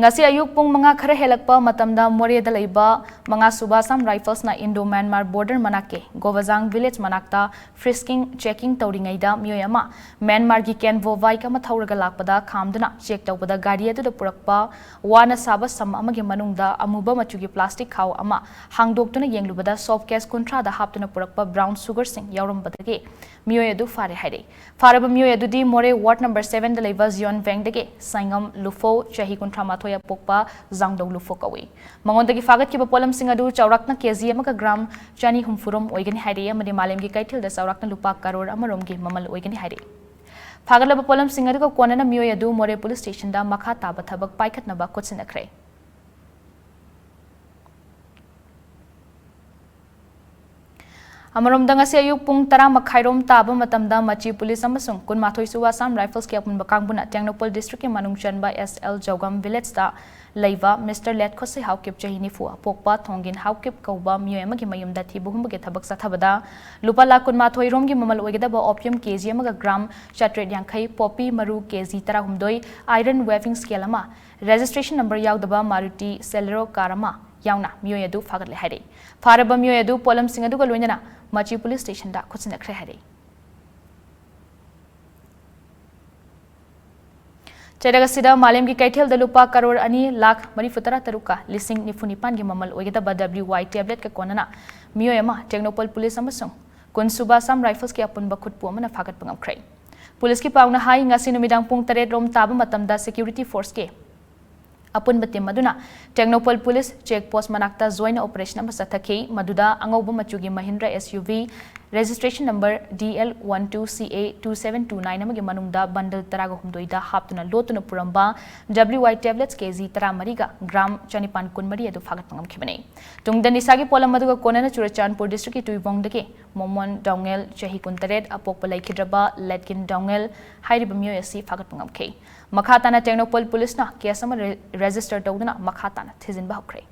ngasi ayuk pung mga khare helakpa matamda more da leiba mga subasam rifles na Indo Myanmar border manake Govazang village manakta frisking checking tawringai da myoyama Myanmar gi ken vovai ka mathauraga lakpada khamduna check tawbada gari adu da purakpa wana saba sam amagi manungda amuba machugi plastic khaw ama hangdoktuna yenglubada soft case kuntra da haptuna purakpa brown sugar sing yaurambadage myoy adu fare haire faraba myoy adu di more ward number 7 da leiba zion veng dage sangam lufo chahi kuntra thoya pokpa zangdau lufo kawi mangondagi Phagatkhre polam sing adu chaurakna kg amaka gram chani humfurom oigani haire amadi malemgi kaithil da chaurakna lupa karor amaromgi mamal oigani haire Phagatkhre polam sing adu konana myoy adu more police station da makha taba thabak paikhatna ba kotsinakre Amarom danga se ayuk pung tara makhairom taba matamda machi police amasung kunmathoi suwa sam rifles ki apun bakangbuna Tengnopol district ki manungchan ba SL Jogam village ta leiva Mr Let khose haukip chahini fu pokpa thongin haukip kauba myoy amagi mayumda thibuhum ge thabak sathabada lupa la kunmathoi rom gi mamal oigeda ba opium kg amaga gram 7yankai poppy maru kg 12 iron weaving scale ama registration number yaudaba Maruti Celero karama yauna myoy adu Phagatkhre haire faraba myoy adu polam sing adu ga loinana Machi police station da kotsinakre haire Chadaga sida malem gi kaithel da lupa karor ani lakh mari futara taruka lising nifunipan gi mamal oigeda ba WY tablet ka konana mioyama Tengnopol police amasung kunsuba sam rifles ki apun ba khutpu amana Phagat pangamkhre police ki pauna hai ngasi numidang pung 8 rom taba matamda security force ke apun batim maduna Tengnopol police checkpost manakta joint operation ama sathaki maduda angoba machugi Mahindra SUV registration number DL12CA2729 amagi manungda bundle taraga humdoida haptuna lotuna puramba WY tablets kg 13 ga gram chanipan kunmari adu Phagat pangamkhibane tungda nisagi polam maduga konana Churachandpur district ki tuibong dake momon dongel chahi kuntaret apokpa laikhidraba letkin dongel hairiba myoy asi Phagat pangamkhei makhatana Tengnopol police na case ama register tawduna makhatana thijinba hokre